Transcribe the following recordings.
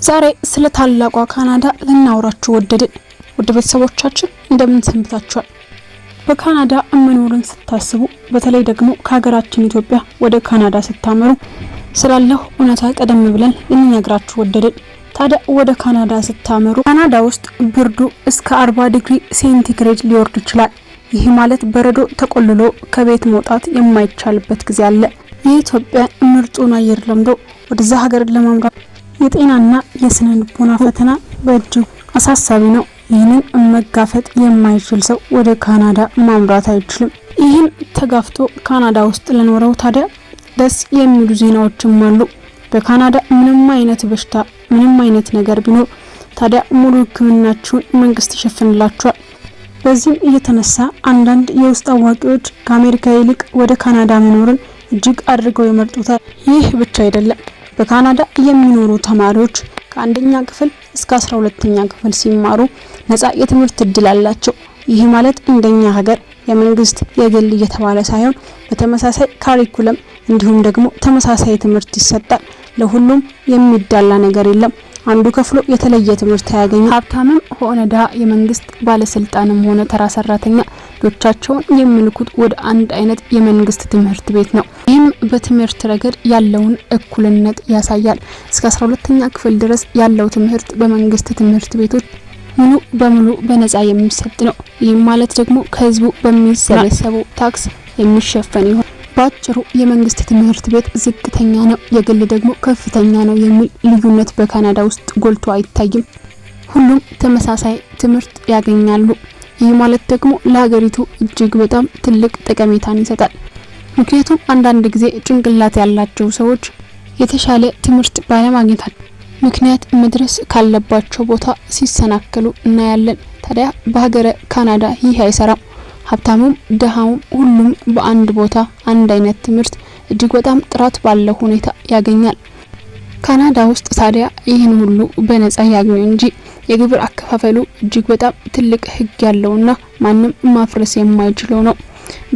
ዛሬ ስለ ታላቋ ካናዳ ልናወራችሁ ወደድን። ውድ ቤተሰቦቻችን እንደምን ሰንብታችኋል? በካናዳ መኖርን ስታስቡ በተለይ ደግሞ ከሀገራችን ኢትዮጵያ ወደ ካናዳ ስታመሩ ስላለው እውነታ ቀደም ብለን ልንነግራችሁ ወደድን። ታዲያ ወደ ካናዳ ስታመሩ ካናዳ ውስጥ ብርዱ እስከ 40 ዲግሪ ሴንቲግሬድ ሊወርድ ይችላል። ይህ ማለት በረዶ ተቆልሎ ከቤት መውጣት የማይቻልበት ጊዜ አለ። የኢትዮጵያ ምርጡን አየር ለምዶ ወደዛ ሀገር ለማምራት የጤናና የስነ ልቦና ፈተና በእጅጉ አሳሳቢ ነው። ይህንን መጋፈጥ የማይችል ሰው ወደ ካናዳ ማምራት አይችልም። ይህን ተጋፍቶ ካናዳ ውስጥ ለኖረው ታዲያ ደስ የሚሉ ዜናዎችም አሉ። በካናዳ ምንም አይነት በሽታ ምንም አይነት ነገር ቢኖር ታዲያ ሙሉ ሕክምናችሁን መንግስት ይሸፍንላችኋል። በዚህም እየተነሳ አንዳንድ የውስጥ አዋቂዎች ከአሜሪካ ይልቅ ወደ ካናዳ መኖርን እጅግ አድርገው ይመርጡታል። ይህ ብቻ አይደለም። በካናዳ የሚኖሩ ተማሪዎች ከአንደኛ ክፍል እስከ 12ኛ ክፍል ሲማሩ ነፃ የትምህርት እድል አላቸው። ይህ ማለት እንደኛ ሀገር የመንግስት የግል እየተባለ ሳይሆን በተመሳሳይ ካሪኩለም እንዲሁም ደግሞ ተመሳሳይ ትምህርት ይሰጣል። ለሁሉም የሚዳላ ነገር የለም። አንዱ ከፍሎ የተለየ ትምህርት ያገኝ ሀብታምም ሆነ ድሃ የመንግስት ባለስልጣንም ሆነ ተራ ሰራተኛ ልጆቻቸውን የሚልኩት ወደ አንድ አይነት የመንግስት ትምህርት ቤት ነው። ይህም በትምህርት ረገድ ያለውን እኩልነት ያሳያል። እስከ 12ኛ ክፍል ድረስ ያለው ትምህርት በመንግስት ትምህርት ቤቶች ሙሉ በሙሉ በነፃ የሚሰጥ ነው። ይህም ማለት ደግሞ ከህዝቡ በሚሰበሰበው ታክስ የሚሸፈን ይሆን። ባጭሩ የመንግስት ትምህርት ቤት ዝቅተኛ ነው፣ የግል ደግሞ ከፍተኛ ነው የሚል ልዩነት በካናዳ ውስጥ ጎልቶ አይታይም። ሁሉም ተመሳሳይ ትምህርት ያገኛሉ። ይህ ማለት ደግሞ ለሀገሪቱ እጅግ በጣም ትልቅ ጠቀሜታን ይሰጣል። ምክንያቱም አንዳንድ ጊዜ ጭንቅላት ያላቸው ሰዎች የተሻለ ትምህርት ባለማግኘታቸው ምክንያት መድረስ ካለባቸው ቦታ ሲሰናከሉ እናያለን። ታዲያ በሀገረ ካናዳ ይህ አይሰራም። ሀብታሙም ደሃውም ሁሉም በአንድ ቦታ አንድ አይነት ትምህርት እጅግ በጣም ጥራት ባለው ሁኔታ ያገኛል። ካናዳ ውስጥ ታዲያ ይህን ሁሉ በነፃ ያገኙ እንጂ የግብር አከፋፈሉ እጅግ በጣም ትልቅ ህግ ያለውና ማንም ማፍረስ የማይችለው ነው።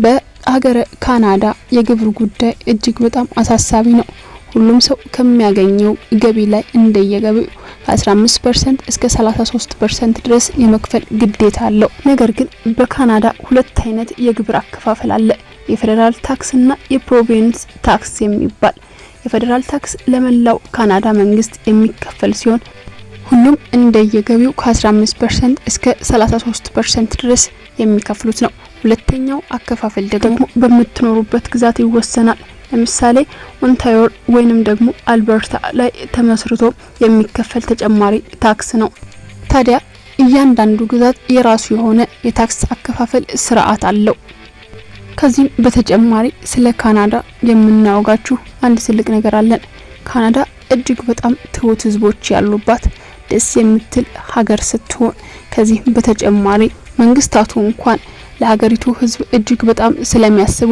በሀገረ ካናዳ የግብር ጉዳይ እጅግ በጣም አሳሳቢ ነው። ሁሉም ሰው ከሚያገኘው ገቢ ላይ እንደየገቢው ከ15% እስከ 33% ድረስ የመክፈል ግዴታ አለው። ነገር ግን በካናዳ ሁለት አይነት የግብር አከፋፈል አለ። የፌደራል ታክስ እና የፕሮቪንስ ታክስ የሚባል። የፌደራል ታክስ ለመላው ካናዳ መንግስት የሚከፈል ሲሆን ሁሉም እንደየገቢው ከ15% እስከ 33% ድረስ የሚከፍሉት ነው። ሁለተኛው አከፋፈል ደግሞ በምትኖሩበት ግዛት ይወሰናል። ለምሳሌ ኦንታሪዮ ወይንም ደግሞ አልበርታ ላይ ተመስርቶ የሚከፈል ተጨማሪ ታክስ ነው። ታዲያ እያንዳንዱ ግዛት የራሱ የሆነ የታክስ አከፋፈል ስርዓት አለው። ከዚህም በተጨማሪ ስለ ካናዳ የምናወጋችሁ አንድ ትልቅ ነገር አለን። ካናዳ እጅግ በጣም ትሁት ህዝቦች ያሉባት ደስ የምትል ሀገር ስትሆን ከዚህም በተጨማሪ መንግስታቱ እንኳን ለሀገሪቱ ህዝብ እጅግ በጣም ስለሚያስቡ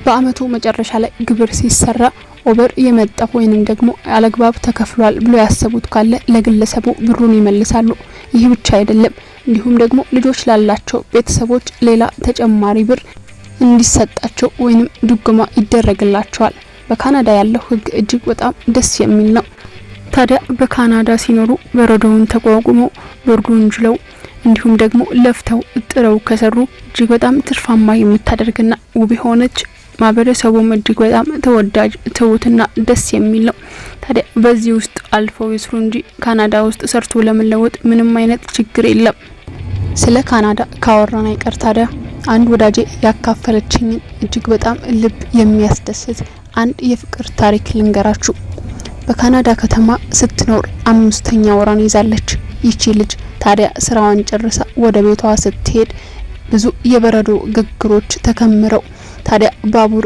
በአመቱ መጨረሻ ላይ ግብር ሲሰራ ኦቨር የመጣ ወይንም ደግሞ አለግባብ ተከፍሏል ብሎ ያሰቡት ካለ ለግለሰቡ ብሩን ይመልሳሉ። ይህ ብቻ አይደለም። እንዲሁም ደግሞ ልጆች ላላቸው ቤተሰቦች ሌላ ተጨማሪ ብር እንዲሰጣቸው ወይንም ድጎማ ይደረግላቸዋል። በካናዳ ያለው ህግ እጅግ በጣም ደስ የሚል ነው። ታዲያ በካናዳ ሲኖሩ በረዶውን ተቋቁመው ብርዱን ችለው እንዲሁም ደግሞ ለፍተው ጥረው ከሰሩ እጅግ በጣም ትርፋማ የምታደርግና ውብ ሆነች ማህበረሰቡም እጅግ በጣም ተወዳጅ ትሁትና ደስ የሚል ነው። ታዲያ በዚህ ውስጥ አልፈው ይስሩ እንጂ ካናዳ ውስጥ ሰርቶ ለመለወጥ ምንም አይነት ችግር የለም። ስለ ካናዳ ካወራን አይቀር ታዲያ አንድ ወዳጄ ያካፈለችኝ እጅግ በጣም ልብ የሚያስደስት አንድ የፍቅር ታሪክ ልንገራችሁ። በካናዳ ከተማ ስትኖር 5ኛ ወራን ይዛለች ይቺ ልጅ። ታዲያ ስራዋን ጨርሳ ወደ ቤቷ ስትሄድ ብዙ የበረዶ ግግሮች ተከምረው ታዲያ ባቡር